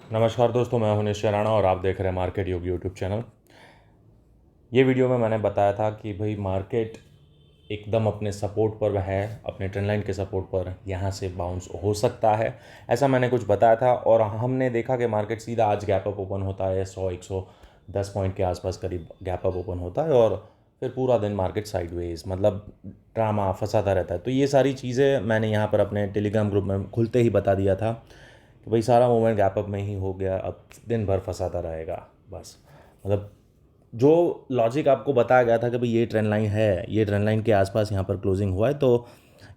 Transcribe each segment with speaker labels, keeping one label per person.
Speaker 1: नमस्कार दोस्तों, मैं हूं निश्चय राणा और आप देख रहे हैं मार्केट योग यूट्यूब चैनल। ये वीडियो में मैंने बताया था कि भाई मार्केट एकदम अपने सपोर्ट पर है, अपने ट्रेंड लाइन के सपोर्ट पर यहाँ से बाउंस हो सकता है, ऐसा मैंने कुछ बताया था। और हमने देखा कि मार्केट सीधा आज गैप अप ओपन होता है, 110 पॉइंट के आसपास करीब गैप अप ओपन होता है और फिर पूरा दिन मार्केट साइडवेज मतलब ड्रामा फंसाता रहता है। तो ये सारी चीज़ें मैंने यहाँ पर अपने टेलीग्राम ग्रुप में खुलते ही बता दिया था कि भाई सारा मूवमेंट गैप अप में ही हो गया, अब दिन भर फंसाता रहेगा बस। मतलब जो लॉजिक आपको बताया गया था कि भाई ये ट्रेंड लाइन है, ये ट्रेंड लाइन के आसपास यहाँ पर क्लोजिंग हुआ है तो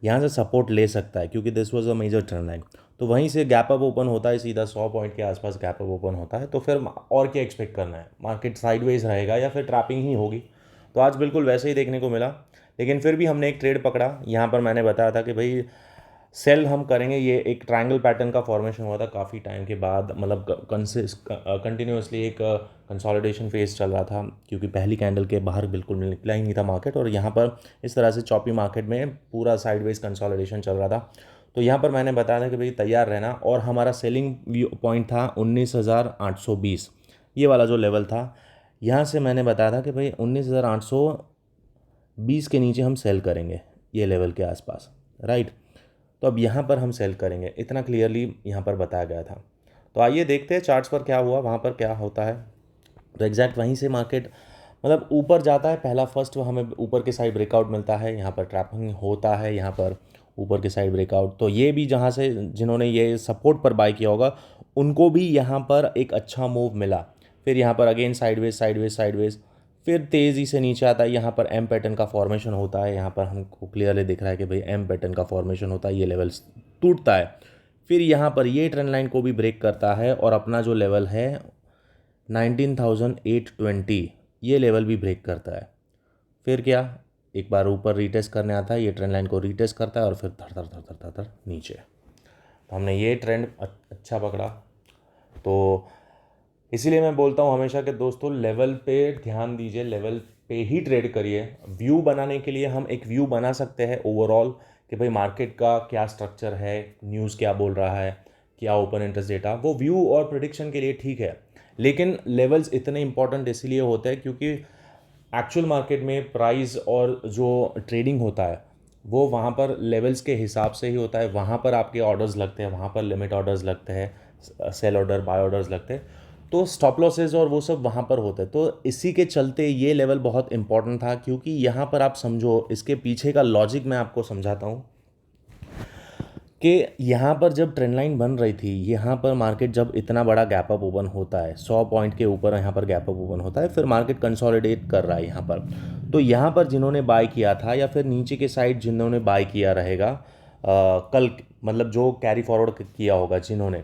Speaker 1: यहाँ से सपोर्ट ले सकता है, क्योंकि this was a major trend line. तो वहीं से गैप अप ओपन होता है, सीधा 100 पॉइंट के आसपास गैप अप ओपन होता है, तो फिर और क्या एक्सपेक्ट करना है, मार्केट साइडवेज रहेगा या फिर ट्रैपिंग ही होगी। तो आज बिल्कुल वैसे ही देखने को मिला, लेकिन फिर भी हमने एक ट्रेड पकड़ा। यहाँ पर मैंने बताया था कि भाई सेल हम करेंगे। ये एक ट्रायंगल पैटर्न का फॉर्मेशन हुआ था काफ़ी टाइम के बाद, मतलब कंटिन्यूसली एक कंसोलिडेशन फेज चल रहा था, क्योंकि पहली कैंडल के बाहर बिल्कुल निकला ही नहीं था मार्केट, और यहाँ पर इस तरह से चॉपी मार्केट में पूरा साइडवेज कंसोलिडेशन चल रहा था। तो यहाँ पर मैंने बताया था कि भाई तैयार रहना, और हमारा सेलिंग व्यू पॉइंट था 19,820, ये वाला जो लेवल था। यहाँ से मैंने बताया था कि भाई 19,820 के नीचे हम सेल करेंगे, ये लेवल के आसपास, राइट। तो अब यहाँ पर हम सेल करेंगे, इतना क्लियरली यहाँ पर बताया गया था। तो आइए देखते हैं चार्ट्स पर क्या हुआ, वहाँ पर क्या होता है। तो एग्जैक्ट वहीं से मार्केट मतलब ऊपर जाता है, पहला फर्स्ट हमें ऊपर के साइड ब्रेकआउट मिलता है, यहाँ पर ट्रैपिंग होता है, यहाँ पर ऊपर के साइड ब्रेकआउट। तो ये भी जहाँ से जिन्होंने ये सपोर्ट पर बाय किया होगा उनको भी यहाँ पर एक अच्छा मूव मिला। फिर यहाँ पर अगेन साइडवेज साइडवेज साइडवेज, फिर तेज़ी से नीचे आता है। यहाँ पर एम पैटर्न का फॉर्मेशन होता है, यहाँ पर हमको क्लियरली दिख रहा है कि भाई एम पैटर्न का फॉर्मेशन होता है, ये लेवल टूटता है। फिर यहाँ पर ये ट्रेंड लाइन को भी ब्रेक करता है और अपना जो लेवल है 19,820, ये लेवल भी ब्रेक करता है। फिर क्या, एक बार ऊपर रीटेस्ट करने आता है, ये ट्रेंड लाइन को रीटेस्ट करता है और फिर धर धर धर धर धर धर नीचे। तो हमने ये ट्रेंड अच्छा पकड़ा। तो इसीलिए मैं बोलता हूँ हमेशा कि दोस्तों लेवल पे ध्यान दीजिए, लेवल पे ही ट्रेड करिए। व्यू बनाने के लिए हम एक व्यू बना सकते हैं ओवरऑल कि भाई मार्केट का क्या स्ट्रक्चर है, न्यूज़ क्या बोल रहा है, क्या ओपन इंटरेस्ट डेटा, वो व्यू और प्रिडिक्शन के लिए ठीक है। लेकिन लेवल्स इतने इंपॉर्टेंट इसीलिए होते हैं क्योंकि एक्चुअल मार्केट में प्राइस और जो ट्रेडिंग होता है वो वहाँ पर लेवल्स के हिसाब से ही होता है। वहाँ पर आपके ऑर्डर्स लगते हैं, वहाँ पर लिमिट ऑर्डर्स लगते हैं, सेल ऑर्डर बाय ऑर्डर्स लगते हैं, तो स्टॉप लॉसेज और वो सब वहाँ पर होते हैं। तो इसी के चलते ये लेवल बहुत इंपॉर्टेंट था, क्योंकि यहाँ पर आप समझो इसके पीछे का लॉजिक मैं आपको समझाता हूँ कि यहाँ पर जब ट्रेंड लाइन बन रही थी, यहाँ पर मार्केट जब इतना बड़ा गैप अप ओपन होता है, 100 पॉइंट के ऊपर यहाँ पर गैप अप ओपन होता है, फिर मार्केट कंसोलिडेट कर रहा है यहाँ पर। तो यहाँ पर जिन्होंने बाय किया था या फिर नीचे के साइड जिन्होंने बाय किया रहेगा कल, मतलब जो कैरी फॉरवर्ड किया होगा जिन्होंने,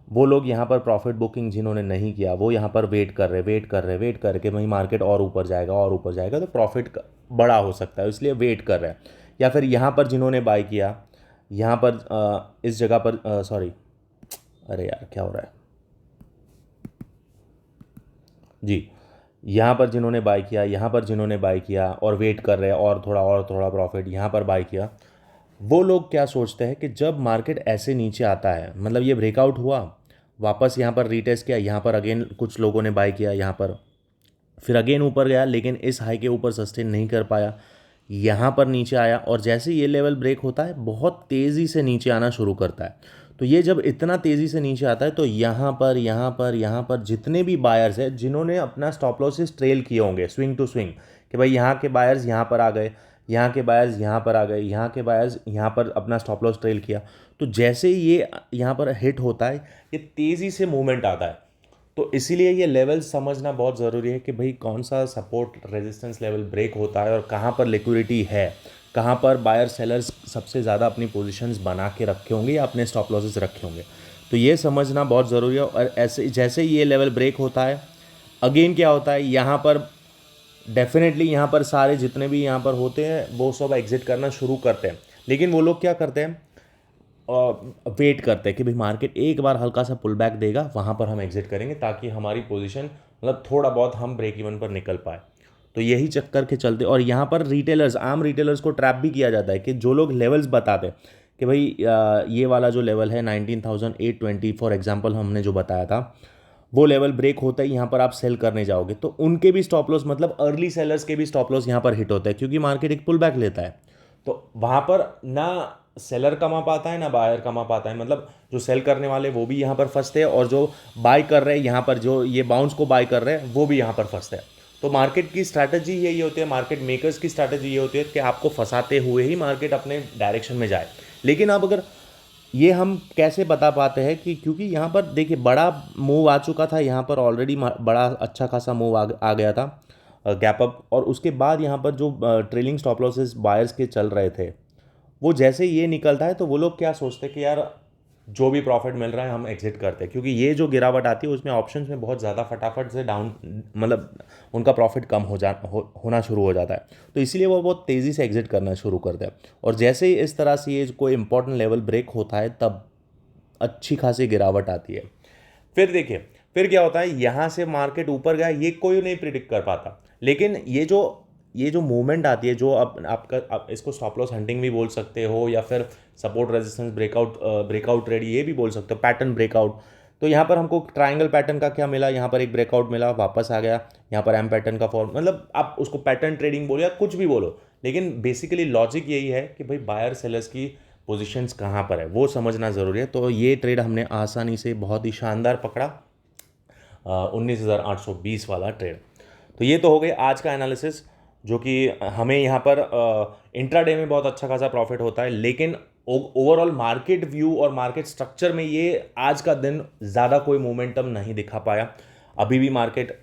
Speaker 1: वो लोग यहाँ पर प्रॉफिट बुकिंग जिन्होंने नहीं किया वो यहाँ पर वेट करके वहीं मार्केट और ऊपर जाएगा और ऊपर जाएगा तो प्रॉफिट बड़ा हो सकता है, इसलिए वेट कर रहे हैं। या फिर यहाँ पर जिन्होंने बाय किया, यहाँ पर इस जगह पर सॉरी, अरे यार क्या हो रहा है जी, यहाँ पर जिन्होंने बाय किया, यहाँ पर जिन्होंने बाय किया और वेट कर रहे हैं और थोड़ा प्रॉफिट यहाँ पर बाय किया, वो लोग क्या सोचते हैं कि जब मार्केट ऐसे नीचे आता है, मतलब ये ब्रेकआउट हुआ, वापस यहाँ पर रीटेस्ट किया, यहाँ पर अगेन कुछ लोगों ने बाय किया, यहाँ पर फिर अगेन ऊपर गया, लेकिन इस हाई के ऊपर सस्टेन नहीं कर पाया, यहाँ पर नीचे आया, और जैसे ये लेवल ब्रेक होता है बहुत तेज़ी से नीचे आना शुरू करता है। तो ये जब इतना तेज़ी से नीचे आता है तो यहाँ पर जितने भी बायर्स हैं जिन्होंने अपना स्टॉप लॉसेस ट्रेल किए होंगे स्विंग टू स्विंग, कि भाई यहाँ के बायर्स यहाँ पर आ गए, यहाँ के बायर्स यहाँ पर आ गए, यहाँ के बायर्स यहाँ पर अपना स्टॉप लॉस ट्रेल किया, तो जैसे ये यहाँ पर हिट होता है ये तेज़ी से मूवमेंट आता है। तो इसीलिए ये लेवल समझना बहुत ज़रूरी है कि भाई कौन सा सपोर्ट रेजिस्टेंस लेवल ब्रेक होता है और कहाँ पर लिक्विडिटी है, कहाँ पर बायर सेलर्स सबसे ज़्यादा अपनी पोजीशंस बना के रखे होंगे या अपने स्टॉप लॉसेस रखे होंगे। तो ये समझना बहुत ज़रूरी है। और ऐसे जैसे ये लेवल ब्रेक होता है अगेन क्या होता है, यहाँ पर डेफिनेटली यहाँ पर सारे जितने भी यहाँ पर होते हैं वो सब एग्जिट करना शुरू करते हैं। लेकिन वो लोग क्या करते हैं, वेट करते हैं कि भाई मार्केट एक बार हल्का सा पुल बैक देगा, वहाँ पर हम एग्जिट करेंगे ताकि हमारी पोजीशन मतलब थोड़ा बहुत हम ब्रेक इवन पर निकल पाए। तो यही चक्कर के चलते, और यहाँ पर रिटेलर्स, आम रिटेलर्स को ट्रैप भी किया जाता है कि जो लोग लेवल्स बताते हैं कि भाई ये वाला जो लेवल है 19,820 फॉर एग्जांपल हमने जो बताया था, वो लेवल ब्रेक होता है, यहाँ पर आप सेल करने जाओगे तो उनके भी स्टॉप लॉस, मतलब अर्ली सेलर्स के भी स्टॉप लॉस यहाँ पर हिट होता है, क्योंकि मार्केट एक पुल बैक लेता है। तो वहाँ पर ना सेलर कमा पाता है ना बायर कमा पाता है, मतलब जो सेल करने वाले वो भी यहाँ पर फंसते हैं, और जो बाय कर रहे हैं यहाँ पर, जो ये बाउंस को बाय कर रहे हैं वो भी यहाँ पर फंसते हैं। तो मार्केट की स्ट्रैटेजी यही होती है, मार्केट मेकर्स की स्ट्रैटेजी ये होती है कि आपको फंसाते हुए ही मार्केट अपने डायरेक्शन में जाए। लेकिन अब अगर ये हम कैसे बता पाते हैं कि, क्योंकि यहाँ पर देखिए बड़ा मूव आ चुका था, यहाँ पर ऑलरेडी बड़ा अच्छा खासा मूव आ गया था गैप अप, और उसके बाद यहाँ पर जो ट्रेलिंग स्टॉप लॉसेस बायर्स के चल रहे थे, वो जैसे ये निकलता है तो वो लोग क्या सोचते हैं कि यार जो भी प्रॉफिट मिल रहा है हम एग्जिट करते हैं, क्योंकि ये जो गिरावट आती है उसमें ऑप्शंस में बहुत ज़्यादा फटाफट से डाउन, मतलब उनका प्रॉफिट कम होना शुरू हो जाता है, तो इसीलिए वो बहुत तेज़ी से एग्जिट करना शुरू करते हैं। और जैसे ही इस तरह से ये कोई इंपॉर्टेंट लेवल ब्रेक होता है तब अच्छी खासी गिरावट आती है। फिर देखिए फिर क्या होता है, यहाँ से मार्केट ऊपर गया ये कोई नहीं प्रिडिक्ट कर पाता, लेकिन ये जो मूवमेंट आती है, जो अब आप इसको स्टॉप लॉस हंटिंग भी बोल सकते हो, या फिर सपोर्ट रेजिस्टेंस ब्रेकआउट ट्रेड ये भी बोल सकते हो, पैटर्न ब्रेकआउट। तो यहाँ पर हमको ट्रायंगल पैटर्न का क्या मिला, यहाँ पर एक ब्रेकआउट मिला, वापस आ गया, यहाँ पर एम पैटर्न का फॉर्म, मतलब आप उसको पैटर्न ट्रेडिंग बोलो या कुछ भी बोलो, लेकिन बेसिकली लॉजिक यही है कि भाई बायर सेलर्स की पोजीशंस कहाँ पर है वो समझना ज़रूरी है। तो ये ट्रेड हमने आसानी से बहुत ही शानदार पकड़ा, 19,820 वाला ट्रेड। तो ये तो हो गई आज का एनालिसिस, जो कि हमें यहाँ पर इंट्राडे में बहुत अच्छा खासा प्रॉफिट होता है, लेकिन ओवरऑल मार्केट व्यू और मार्केट स्ट्रक्चर में ये आज का दिन ज़्यादा कोई मोमेंटम नहीं दिखा पाया। अभी भी मार्केट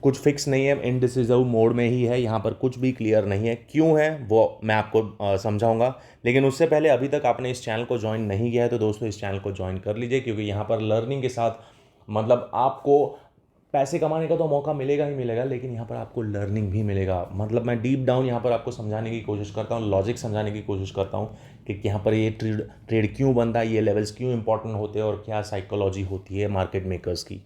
Speaker 1: कुछ फिक्स नहीं है, इनडिसिसिव मोड में ही है, यहाँ पर कुछ भी क्लियर नहीं है। क्यों है वो मैं आपको समझाऊंगा, लेकिन उससे पहले अभी तक आपने इस चैनल को ज्वाइन नहीं किया है तो दोस्तों इस चैनल को ज्वाइन कर लीजिए, क्योंकि यहाँ पर लर्निंग के साथ मतलब आपको पैसे कमाने का तो मौका मिलेगा ही मिलेगा, लेकिन यहाँ पर आपको लर्निंग भी मिलेगा। मतलब मैं डीप डाउन यहाँ पर आपको समझाने की कोशिश करता हूँ, लॉजिक समझाने की कोशिश करता हूँ कि यहाँ पर ये ट्रेड क्यों बनता है, ये लेवल्स क्यों इंपॉर्टेंट होते हैं और क्या साइकोलॉजी होती है मार्केट मेकर्स की।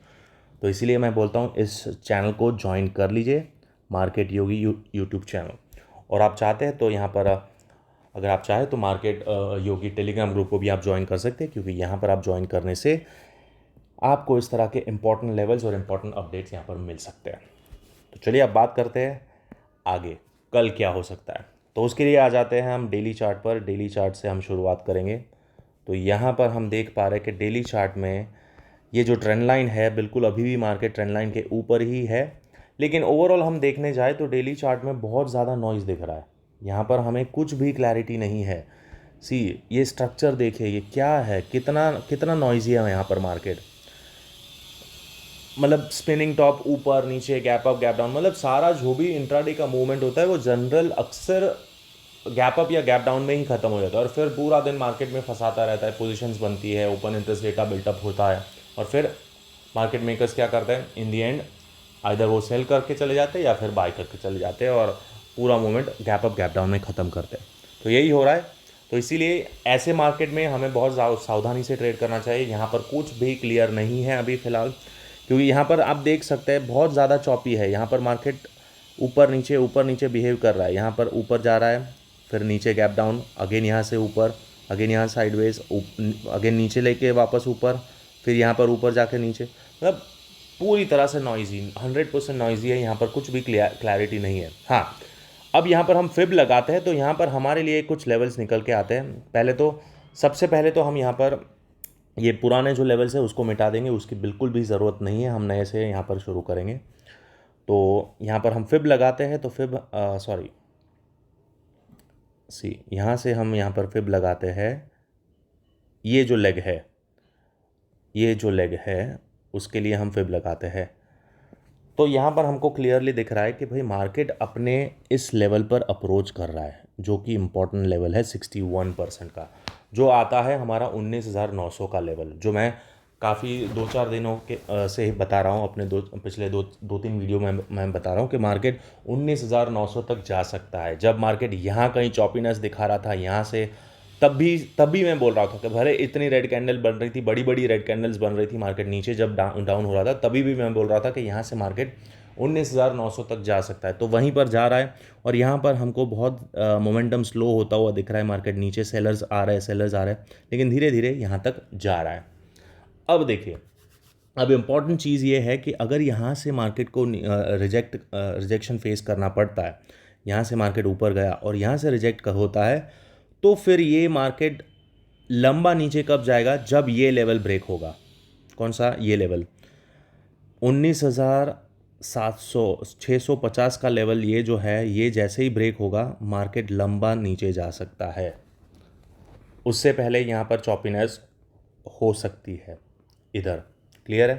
Speaker 1: तो इसीलिए मैं बोलता हूँ इस चैनल को ज्वाइन कर लीजिए, मार्केट योगी यूट्यूब चैनल। और आप चाहते हैं तो यहाँ पर अगर आप चाहें तो मार्केट योगी टेलीग्राम ग्रुप को भी आप ज्वाइन कर सकते हैं, क्योंकि यहाँ पर आप ज्वाइन करने से आपको इस तरह के इंपॉर्टेंट लेवल्स और इंपॉर्टेंट अपडेट्स यहाँ पर मिल सकते हैं। तो चलिए अब बात करते हैं आगे कल क्या हो सकता है। तो उसके लिए आ जाते हैं हम डेली चार्ट पर। डेली चार्ट से हम शुरुआत करेंगे। तो यहाँ पर हम देख पा रहे हैं कि डेली चार्ट में ये जो ट्रेंड लाइन है बिल्कुल अभी भी मार्केट ट्रेंड लाइन के ऊपर ही है, लेकिन ओवरऑल हम देखने जाए तो डेली चार्ट में बहुत ज़्यादा नॉइज़ दिख रहा है। यहाँ पर हमें कुछ भी क्लैरिटी नहीं है। ये स्ट्रक्चर देखिए, ये क्या है, कितना कितना नॉइज़ी है यहाँ पर मार्केट। मतलब स्पिनिंग टॉप, ऊपर नीचे, गैप अप गैप डाउन, मतलब सारा जो भी इंट्राडे का मूवमेंट होता है वो जनरल अक्सर गैप अप या गैप डाउन में ही खत्म हो जाता है, और फिर पूरा दिन मार्केट में फंसाता रहता है, पोजीशंस बनती है, ओपन इंटरेस्ट डेटा बिल्टअप होता है, और फिर मार्केट मेकर्स क्या करते हैं इन दी एंड, आइदर वो सेल करके चले जाते हैं या फिर बाय करके चले जाते हैं, और पूरा movement gap up gap down में ख़त्म करते हैं। तो यही हो रहा है। तो इसीलिए ऐसे मार्केट में हमें बहुत सावधानी से ट्रेड करना चाहिए। यहाँ पर कुछ भी क्लियर नहीं है अभी फ़िलहाल, क्योंकि यहाँ पर आप देख सकते हैं बहुत ज़्यादा चॉपी है। यहाँ पर मार्केट ऊपर नीचे बिहेव कर रहा है। यहाँ पर ऊपर जा रहा है, फिर नीचे गैप डाउन, अगेन यहाँ से ऊपर, अगेन यहाँ साइडवेज, अगेन नीचे लेके वापस ऊपर, फिर यहाँ पर ऊपर जाके नीचे। मतलब पूरी तरह से नॉइजी, 100% नॉइजी है। यहाँ पर कुछ भी क्लैरिटी नहीं है। हाँ, अब यहाँ पर हम फिब लगाते हैं तो यहाँ पर हमारे लिए कुछ लेवल्स निकल के आते हैं। सबसे पहले तो हम यहाँ पर ये पुराने जो लेवल्स है उसको मिटा देंगे, उसकी बिल्कुल भी ज़रूरत नहीं है, हम नए से यहाँ पर शुरू करेंगे। तो यहाँ पर हम फिब लगाते हैं, तो फिब यहाँ से हम यहाँ पर फिब लगाते हैं। ये जो लेग है उसके लिए हम फिब लगाते हैं। तो यहाँ पर हमको क्लियरली दिख रहा है कि भाई मार्केट अपने इस लेवल पर अप्रोच कर रहा है, जो कि इम्पोर्टेंट लेवल है 61% का, जो आता है हमारा 19,900 का लेवल, जो मैं काफ़ी 2-4 दिनों के से बता रहा हूँ, अपने पिछले 2-3 वीडियो में मैं बता रहा हूँ कि मार्केट 19,900 तक जा सकता है। जब मार्केट यहाँ कहीं चॉपीनेस दिखा रहा था यहाँ से, तब भी मैं बोल रहा था कि भले इतनी रेड कैंडल बन रही थी, बड़ी बड़ी रेड कैंडल्स बन रही थी, मार्केट नीचे जब डाउन हो रहा था, तभी भी मैं बोल रहा था कि यहाँ से मार्केट 19,900 तक जा सकता है। तो वहीं पर जा रहा है और यहाँ पर हमको बहुत मोमेंटम स्लो होता हुआ दिख रहा है, मार्केट नीचे सेलर्स आ रहे हैं, लेकिन धीरे धीरे यहाँ तक जा रहा है। अब देखिए, अब इम्पॉर्टेंट चीज़ ये है कि अगर यहाँ से मार्केट को रिजेक्शन फेस करना पड़ता है, यहाँ से मार्केट ऊपर गया और यहाँ से रिजेक्ट होता है, तो फिर ये मार्केट लंबा नीचे कब जाएगा, जब ये लेवल ब्रेक होगा। कौन सा? ये लेवल 19,650 का लेवल, ये जो है, ये जैसे ही ब्रेक होगा मार्केट लंबा नीचे जा सकता है। उससे पहले यहाँ पर चॉपीनेस हो सकती है इधर। क्लियर है?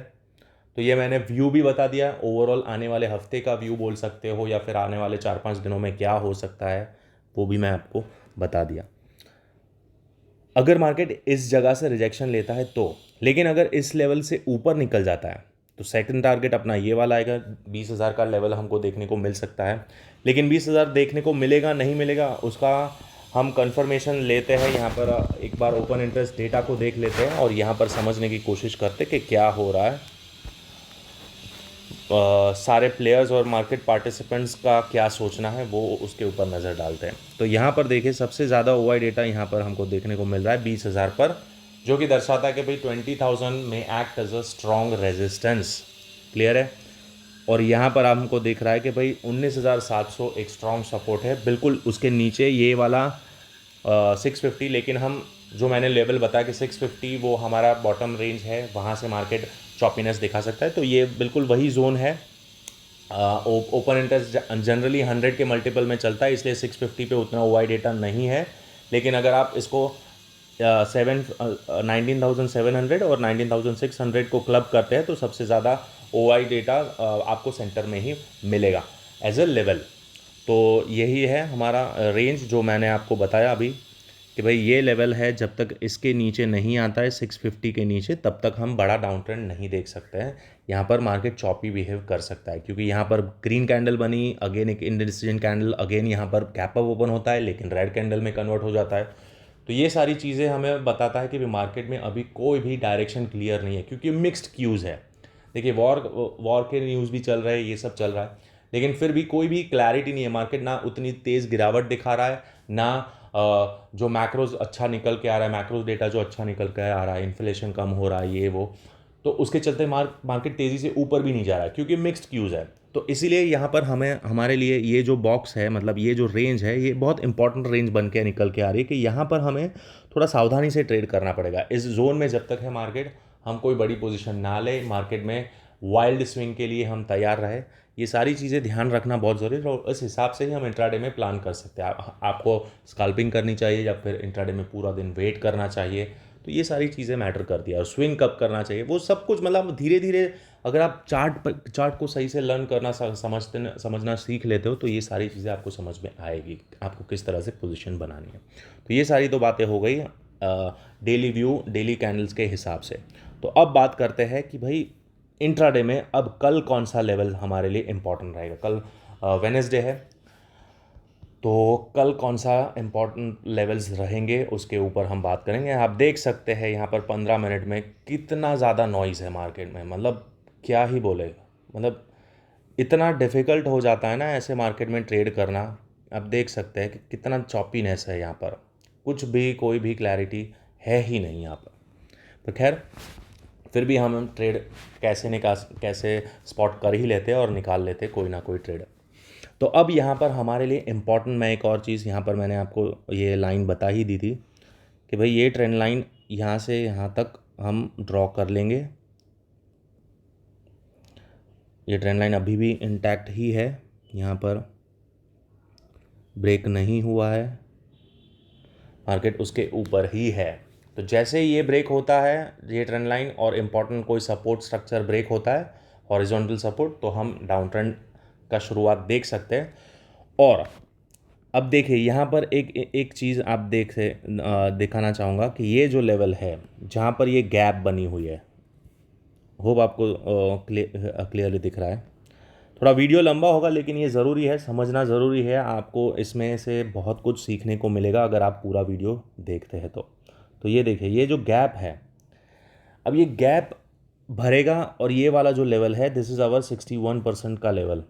Speaker 1: तो ये मैंने व्यू भी बता दिया, ओवरऑल आने वाले हफ्ते का व्यू बोल सकते हो, या फिर आने वाले 4-5 दिनों में क्या हो सकता है वो भी मैं आपको बता दिया। अगर मार्केट इस जगह से रिजेक्शन लेता है तो, लेकिन अगर इस लेवल से ऊपर निकल जाता है तो सेकंड टारगेट अपना ये वाला आएगा, 20,000 का लेवल हमको देखने को मिल सकता है। लेकिन 20,000 देखने को मिलेगा नहीं मिलेगा उसका हम कंफर्मेशन लेते हैं। यहाँ पर एक बार ओपन इंटरेस्ट डेटा को देख लेते हैं और यहाँ पर समझने की कोशिश करते हैं कि क्या हो रहा है, सारे प्लेयर्स और मार्केट पार्टिसिपेंट्स का क्या सोचना है, वो उसके ऊपर नज़र डालते हैं। तो यहाँ पर देखिए, सबसे ज़्यादा ओवाई डेटा यहाँ पर हमको देखने को मिल रहा है 20,000 पर, जो कि दर्शाता है कि भाई 20,000 में act as a strong resistance. Clear है? और यहाँ पर हमको दिख रहा है कि भाई 19,700 एक स्ट्रॉन्ग सपोर्ट है, बिल्कुल उसके नीचे ये वाला 650। लेकिन हम जो मैंने लेवल बताया कि 650 वो हमारा बॉटम रेंज है, वहाँ से मार्केट चॉपीनेस दिखा सकता है। तो ये बिल्कुल वही जोन है। ओपन इंटरेस्ट जनरली 100 के मल्टीपल में चलता है, इसलिए 650 पे उतना ओवाई डेटा नहीं है। लेकिन अगर आप इसको 19,700 और 19,600 को क्लब करते हैं तो सबसे ज़्यादा ओआई डेटा आपको सेंटर में ही मिलेगा एज ए लेवल। तो यही है हमारा रेंज जो मैंने आपको बताया अभी कि भाई ये लेवल है, जब तक इसके नीचे नहीं आता है 650 के नीचे, तब तक हम बड़ा डाउन ट्रेंड नहीं देख सकते हैं। यहाँ पर मार्केट चॉपी बिहेव कर सकता है, क्योंकि यहाँ पर ग्रीन कैंडल बनी, अगेन एक इंडिसीजन कैंडल, अगेन यहाँ पर गैप अप ओपन होता है लेकिन रेड कैंडल में कन्वर्ट हो जाता है। तो ये सारी चीज़ें हमें बताता है कि भी मार्केट में अभी कोई भी डायरेक्शन क्लियर नहीं है, क्योंकि मिक्स्ड क्यूज़ है। देखिए, वॉर के न्यूज़ भी चल रहे हैं, ये सब चल रहा है, लेकिन फिर भी कोई भी क्लैरिटी नहीं है। मार्केट ना उतनी तेज़ गिरावट दिखा रहा है, ना जो मैक्रोज अच्छा निकल के आ रहा है, मैक्रोज डेटा जो अच्छा निकल के आ रहा है, इन्फ्लेशन कम हो रहा है, ये वो। तो उसके चलते मार्केट तेज़ी से ऊपर भी नहीं जा रहा है, क्योंकि मिक्स्ड क्यूज़ है। तो इसीलिए यहाँ पर हमारे लिए ये जो बॉक्स है, मतलब ये जो रेंज है, ये बहुत इंपॉर्टेंट रेंज बन के निकल के आ रही है कि यहाँ पर हमें थोड़ा सावधानी से ट्रेड करना पड़ेगा। इस जोन में जब तक है मार्केट, हम कोई बड़ी पोजीशन ना ले, मार्केट में वाइल्ड स्विंग के लिए हम तैयार रहे। ये सारी चीज़ें ध्यान रखना बहुत ज़रूरी है, और इस हिसाब से ही हम इंट्राडे में प्लान कर सकते हैं। आपको स्कैल्पिंग करनी चाहिए या फिर इंट्राडे में पूरा दिन वेट करना चाहिए, तो ये सारी चीज़ें मैटर करती है। और स्विंग कब करना चाहिए, वो सब कुछ मतलब धीरे धीरे अगर आप चार्ट को सही से लर्न करना समझना सीख लेते हो, तो ये सारी चीज़ें आपको समझ में आएगी, आपको किस तरह से पोजीशन बनानी है। तो ये सारी तो बातें हो गई डेली व्यू, डेली कैंडल्स के हिसाब से। तो अब बात करते हैं कि भाई इंट्राडे में अब कल कौन सा लेवल हमारे लिए इम्पॉर्टेंट रहेगा। कल वेडनेसडे है, तो कल कौन सा इम्पॉर्टेंट लेवल्स रहेंगे उसके ऊपर हम बात करेंगे। आप देख सकते हैं यहाँ पर 15 मिनट में कितना ज़्यादा नॉइज़ है मार्केट में, मतलब क्या ही बोलेगा, मतलब इतना डिफ़िकल्ट हो जाता है ना ऐसे मार्केट में ट्रेड करना। आप देख सकते हैं कि कितना चॉपीनेस है यहाँ पर, कुछ भी कोई भी क्लैरिटी है ही नहीं यहाँ पर। तो खैर, फिर भी हम ट्रेड कैसे स्पॉट कर ही लेते हैं और निकाल लेते कोई ना कोई ट्रेड। तो अब यहाँ पर हमारे लिए इम्पॉर्टेंट, मैं एक और चीज़ यहाँ पर मैंने आपको ये लाइन बता ही दी थी कि भाई ये ट्रेंड लाइन यहाँ से यहाँ तक हम ड्रॉ कर लेंगे। ये ट्रेंड लाइन अभी भी इंटैक्ट ही है, यहाँ पर ब्रेक नहीं हुआ है, मार्केट उसके ऊपर ही है। तो जैसे ही ये ब्रेक होता है, ये ट्रेंड लाइन और इम्पॉर्टेंट कोई सपोर्ट स्ट्रक्चर ब्रेक होता है, हॉरिजॉन्टल सपोर्ट, तो हम डाउन ट्रेंड का शुरुआत देख सकते हैं। और अब देखिए यहाँ पर एक चीज़ आप दिखाना चाहूँगा कि ये जो लेवल है जहाँ पर ये गैप बनी हुई है, होप आपको क्लियरली दिख रहा है। थोड़ा वीडियो लंबा होगा लेकिन ये ज़रूरी है, समझना ज़रूरी है, आपको इसमें से बहुत कुछ सीखने को मिलेगा अगर आप पूरा वीडियो देखते हैं तो ये देखिए, ये जो गैप है, अब ये गैप भरेगा और ये वाला जो लेवल है, दिस इज़ आवर 61% का लेवल,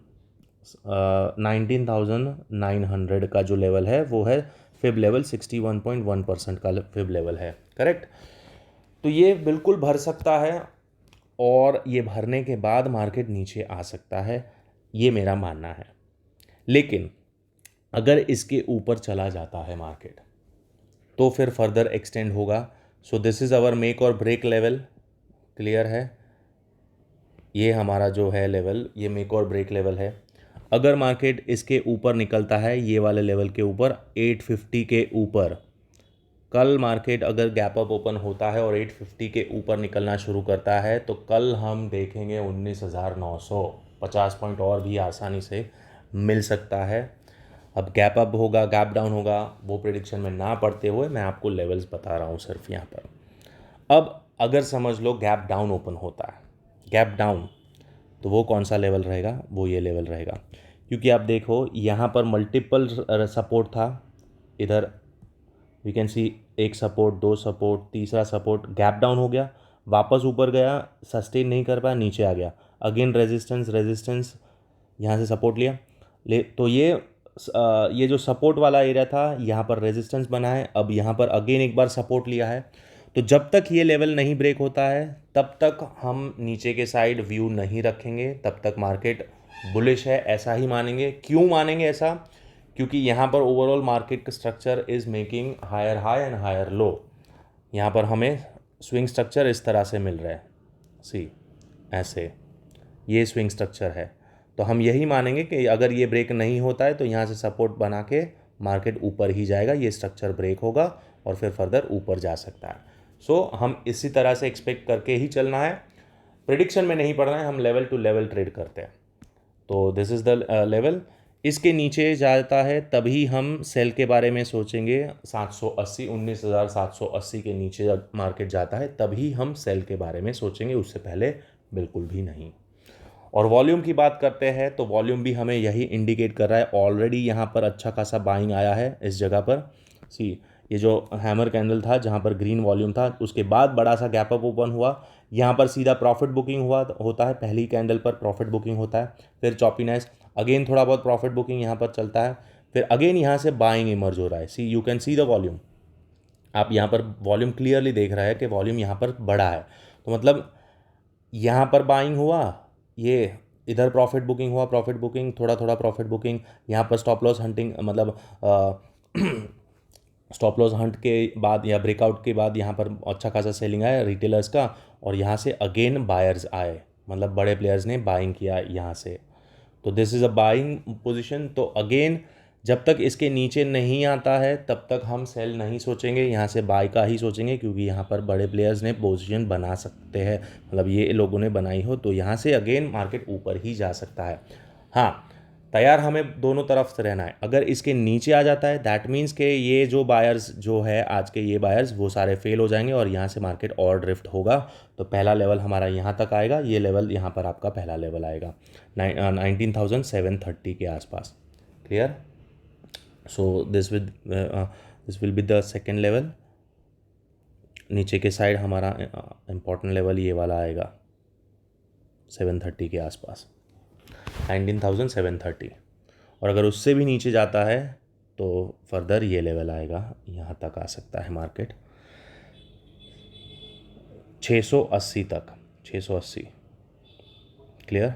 Speaker 1: 19,900 का जो लेवल है वो है फिब लेवल, 61.1% का फिब लेवल है, करेक्ट। तो ये बिल्कुल भर सकता है और ये भरने के बाद मार्केट नीचे आ सकता है, ये मेरा मानना है। लेकिन अगर इसके ऊपर चला जाता है मार्केट तो फिर फर्दर एक्सटेंड होगा। So this is our make और ब्रेक लेवल, क्लियर है। ये हमारा जो है लेवल, ये मेक और ब्रेक लेवल है। अगर मार्केट इसके ऊपर निकलता है, ये वाले लेवल के ऊपर 850 के ऊपर, कल मार्केट अगर गैप अप ओपन होता है और 850 के ऊपर निकलना शुरू करता है तो कल हम देखेंगे 19,900, 50 पॉइंट और भी आसानी से मिल सकता है। अब गैप अप होगा, गैप डाउन होगा, वो प्रेडिक्शन में ना पढ़ते हुए मैं आपको लेवल्स बता रहा हूँ सिर्फ यहाँ पर। अब अगर समझ लो गैप डाउन ओपन होता है, गैप डाउन, तो वो कौन सा लेवल रहेगा, वो ये लेवल रहेगा। क्योंकि आप देखो यहाँ पर मल्टीपल सपोर्ट था, इधर वी कैन सी एक सपोर्ट, दो सपोर्ट, तीसरा सपोर्ट, गैप डाउन हो गया, वापस ऊपर गया, सस्टेन नहीं कर पाया, नीचे आ गया, अगेन रेजिस्टेंस, यहाँ से सपोर्ट लिया तो ये जो सपोर्ट वाला एरिया था यहाँ पर रेजिस्टेंस बना है, अब यहाँ पर अगेन एक बार सपोर्ट लिया है। तो जब तक ये लेवल नहीं ब्रेक होता है तब तक हम नीचे के साइड व्यू नहीं रखेंगे, तब तक मार्केट बुलिश है ऐसा ही मानेंगे। क्यों मानेंगे ऐसा? क्योंकि यहाँ पर ओवरऑल मार्केट का structure is making higher high and higher low. यहाँ पर हमें स्विंग स्ट्रक्चर इस तरह से मिल रहा है, सी ऐसे, ये स्विंग स्ट्रक्चर है। तो हम यही मानेंगे कि अगर ये ब्रेक नहीं होता है तो यहाँ से सपोर्ट बना के मार्केट ऊपर ही जाएगा, ये स्ट्रक्चर ब्रेक होगा और फिर फर्दर ऊपर जा सकता है। सो हम इसी तरह से एक्सपेक्ट करके ही चलना है, प्रिडिक्शन में नहीं पढ़ना है, हम लेवल टू लेवल ट्रेड करते हैं। तो दिस इज़ द लेवल, इसके नीचे जाता है तभी हम सेल के बारे में सोचेंगे। 780, 19,780 के नीचे जब मार्केट जाता है तभी हम सेल के बारे में सोचेंगे, उससे पहले बिल्कुल भी नहीं। और वॉल्यूम की बात करते हैं तो वॉल्यूम भी हमें यही इंडिकेट कर रहा है, ऑलरेडी यहाँ पर अच्छा खासा बाइंग आया है इस जगह पर। सी ये जो हैमर कैंडल था जहाँ पर ग्रीन वॉल्यूम था, उसके बाद बड़ा सा गैप अप ओपन हुआ, यहाँ पर सीधा प्रॉफिट बुकिंग होता है, पहली कैंडल पर प्रॉफिट बुकिंग होता है, फिर चॉपीनेस, अगेन थोड़ा बहुत प्रॉफिट बुकिंग यहाँ पर चलता है, फिर अगेन यहाँ से बाइंग इमर्ज हो रहा है। See you can see the volume, आप यहाँ पर वॉल्यूम क्लियरली देख रहे हैं कि वॉल्यूम यहाँ पर बड़ा है। तो मतलब यहाँ पर बाइंग हुआ, ये इधर प्रॉफिट बुकिंग हुआ, प्रॉफिट बुकिंग, थोड़ा थोड़ा प्रॉफिट बुकिंग, यहाँ पर स्टॉप लॉस हंटिंग, मतलब स्टॉप लॉस हंट के बाद या ब्रेकआउट के बाद यहाँ पर अच्छा खासा सेलिंग आया रिटेलर्स का, और यहाँ से अगेन बायर्स आए, मतलब बड़े प्लेयर्स ने बाइंग किया यहाँ से। तो this is a buying position. तो अगेन जब तक इसके नीचे नहीं आता है तब तक हम सेल नहीं सोचेंगे, यहाँ से बाय का ही सोचेंगे, क्योंकि यहाँ पर बड़े प्लेयर्स ने पोजीशन बना सकते हैं, मतलब ये लोगों ने बनाई हो, तो यहाँ से अगेन मार्केट ऊपर ही जा सकता है। हाँ, तैयार हमें दोनों तरफ से रहना है। अगर इसके नीचे आ जाता है दैट मीन्स के ये जो बायर्स जो है आज के, ये बायर्स वो सारे फेल हो जाएंगे और यहाँ से मार्केट और ड्रिफ्ट होगा। तो पहला लेवल हमारा यहाँ तक आएगा, ये लेवल यहाँ पर आपका पहला लेवल आएगा 19,730 के आसपास, clear. So this will be the second level. नीचे के साइड हमारा इम्पॉर्टेंट लेवल ये वाला आएगा 730 के आसपास, 19,730। और अगर उससे भी नीचे जाता है तो फर्दर ये लेवल आएगा, यहाँ तक आ सकता है मार्केट 680 तक, 680, क्लियर।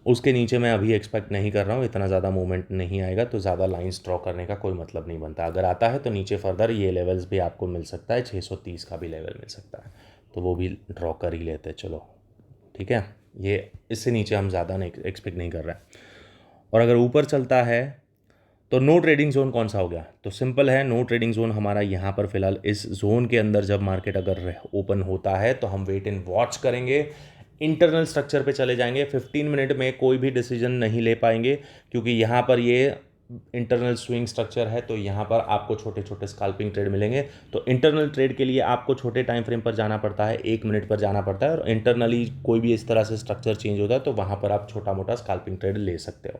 Speaker 1: उसके नीचे मैं अभी एक्सपेक्ट नहीं कर रहा हूँ, इतना ज़्यादा मूवमेंट नहीं आएगा तो ज़्यादा लाइंस ड्रॉ करने का कोई मतलब नहीं बनता। अगर आता है तो नीचे फर्दर ये लेवल्स भी आपको मिल सकता है, 630 का भी लेवल मिल सकता है, तो वो भी ड्रॉ कर ही लेते हैं, चलो ठीक है। ये इससे नीचे हम ज़्यादा नहीं एक्सपेक्ट नहीं कर रहे हैं। और अगर ऊपर चलता है तो नो ट्रेडिंग जोन कौन सा हो गया? तो सिंपल है, नो ट्रेडिंग जोन हमारा यहाँ पर फिलहाल इस जोन के अंदर जब मार्केट अगर ओपन होता है तो हम वेट एंड वॉच करेंगे, इंटरनल स्ट्रक्चर पे चले जाएंगे, 15 मिनट में कोई भी डिसीजन नहीं ले पाएंगे, क्योंकि यहाँ पर ये इंटरनल स्विंग स्ट्रक्चर है, तो यहाँ पर आपको छोटे छोटे स्कैल्पिंग ट्रेड मिलेंगे। तो इंटरनल ट्रेड के लिए आपको छोटे टाइम फ्रेम पर जाना पड़ता है, 1 मिनट पर जाना पड़ता है, और इंटरनली कोई भी इस तरह से स्ट्रक्चर चेंज होता है तो वहाँ पर आप छोटा मोटा स्कैल्पिंग ट्रेड ले सकते हो।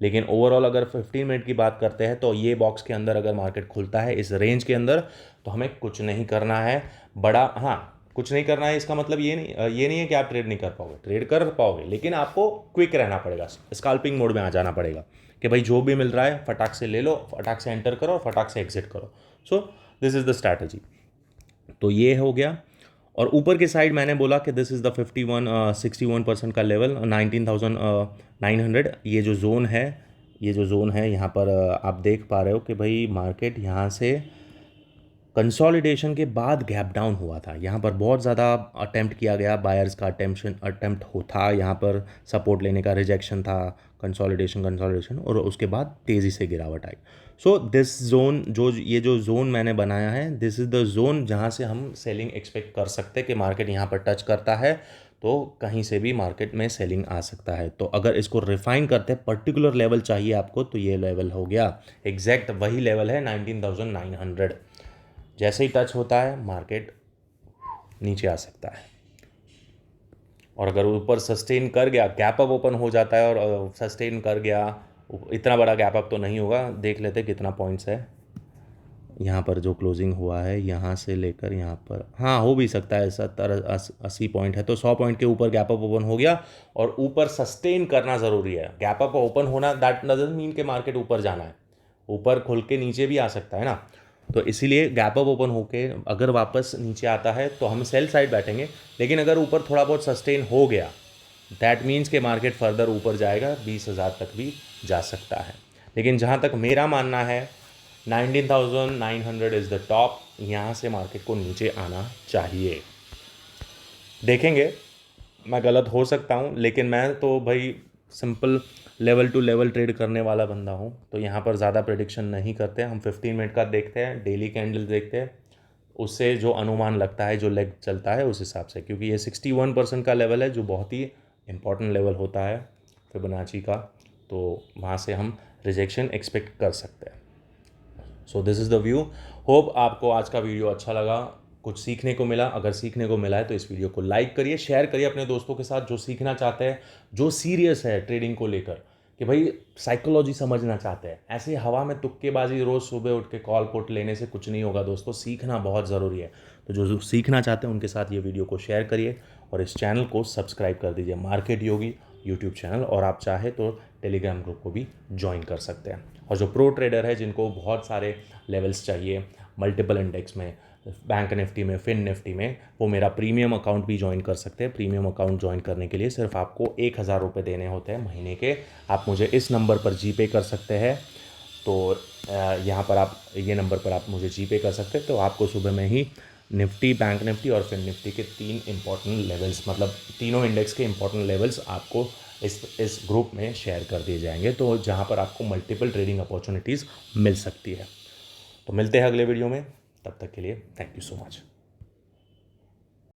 Speaker 1: लेकिन ओवरऑल अगर 15 मिनट की बात करते हैं तो ये बॉक्स के अंदर अगर मार्केट खुलता है इस रेंज के अंदर, तो हमें कुछ नहीं करना है बड़ा। हाँ, कुछ नहीं करना है इसका मतलब ये नहीं है कि आप ट्रेड नहीं कर पाओगे, ट्रेड कर पाओगे, लेकिन आपको क्विक रहना पड़ेगा, स्कैल्पिंग मोड में आ जाना पड़ेगा कि भाई जो भी मिल रहा है फटाक से ले लो, फटाक से एंटर करो और फटाक से एग्जिट करो। सो दिस इज़ द स्ट्रैटेजी। तो ये हो गया। और ऊपर के साइड मैंने बोला कि दिस इज़ द 61% का लेवल 19,900। ये जो जोन है यहाँ पर आप देख पा रहे हो कि भाई मार्केट यहाँ से कंसोलिडेशन के बाद गैप डाउन हुआ था। यहाँ पर बहुत ज़्यादा अटेम्प्ट किया गया, बायर्स का अटेम्प्ट था, यहाँ पर सपोर्ट लेने का, रिजेक्शन था, कंसोलिडेशन, और उसके बाद तेज़ी से गिरावट आई। सो दिस जोन, ये जो जोन मैंने बनाया है, दिस इज़ द जोन जहाँ से हम सेलिंग एक्सपेक्ट कर सकते हैं कि मार्केट यहाँ पर टच करता है तो कहीं से भी मार्केट में सेलिंग आ सकता है। तो अगर इसको रिफाइन करते हैं, पर्टिकुलर लेवल चाहिए आपको, तो ये लेवल हो गया, एग्जैक्ट वही लेवल है 19,900। जैसे ही टच होता है मार्केट नीचे आ सकता है, और अगर ऊपर सस्टेन कर गया, गैप अप ओपन हो जाता है और सस्टेन कर गया, इतना बड़ा गैप अप तो नहीं होगा, देख लेते कितना पॉइंट्स है यहाँ पर जो क्लोजिंग हुआ है, यहाँ से लेकर यहाँ पर, हाँ हो भी सकता है 70-80 पॉइंट है, तो 100 पॉइंट के ऊपर गैप अप ओपन हो गया, और ऊपर सस्टेन करना ज़रूरी है। गैप अप ओपन होना दैट डजंट मीन कि मार्केट ऊपर जाना है, ऊपर खुल के नीचे भी आ सकता है ना। तो इसीलिए गैप अप ओपन होके अगर वापस नीचे आता है तो हम सेल साइड बैठेंगे, लेकिन अगर ऊपर थोड़ा बहुत सस्टेन हो गया दैट मीन्स कि मार्केट फर्दर ऊपर जाएगा, 20,000 तक भी जा सकता है। लेकिन जहाँ तक मेरा मानना है 19,900 इज़ द टॉप, यहाँ से मार्केट को नीचे आना चाहिए। देखेंगे, मैं गलत हो सकता हूँ, लेकिन मैं तो भाई simple level to level trade करने वाला बंदा हूँ, तो यहाँ पर ज़्यादा प्रेडिक्शन नहीं करते। हम 15 मिनट का देखते हैं, डेली कैंडल देखते हैं, उससे जो अनुमान लगता है, जो लेग चलता है उस हिसाब से, क्योंकि ये 61% का लेवल है जो बहुत ही इंपॉर्टेंट लेवल होता है फिबोनाची का, तो वहाँ से हम रिजेक्शन एक्सपेक्ट कर सकते हैं। सो this is the view. Hope आपको आज का वीडियो अच्छा लगा, कुछ सीखने को मिला। अगर सीखने को मिला है तो इस वीडियो को लाइक करिए, शेयर करिए अपने दोस्तों के साथ जो सीखना चाहते हैं, जो सीरियस है ट्रेडिंग को लेकर, कि भाई साइकोलॉजी समझना चाहते हैं। ऐसे हवा में तुक्केबाजी रोज़ सुबह उठ के कॉल पुट लेने से कुछ नहीं होगा दोस्तों, सीखना बहुत ज़रूरी है। तो जो सीखना चाहते हैं उनके साथ ये वीडियो को शेयर करिए, और इस चैनल को सब्सक्राइब कर दीजिए, मार्केट योगी यूट्यूब चैनल। और आप चाहे तो टेलीग्राम ग्रुप को भी ज्वाइन कर सकते हैं। और जो प्रो ट्रेडर है, जिनको बहुत सारे लेवल्स चाहिए मल्टीपल इंडेक्स में, बैंक निफ्टी में, फिन निफ्टी में, वो मेरा प्रीमियम अकाउंट भी ज्वाइन कर सकते हैं। प्रीमियम अकाउंट ज्वाइन करने के लिए सिर्फ आपको 1,000 रुपये देने होते हैं महीने के। आप मुझे इस नंबर पर जीपे कर सकते हैं, तो यहाँ पर आप ये नंबर पर आप मुझे जीपे कर सकते हैं। तो आपको सुबह में ही निफ्टी, बैंक निफ्टी और फिन निफ्टी के 3 इंपॉर्टेंट लेवल्स, मतलब तीनों इंडेक्स के इंपॉर्टेंट लेवल्स आपको इस ग्रुप में शेयर कर दिए जाएंगे, तो जहाँ पर आपको मल्टीपल ट्रेडिंग अपॉर्चुनिटीज़ मिल सकती है। तो मिलते हैं अगले वीडियो में, तब तक के लिए थैंक यू सो मच।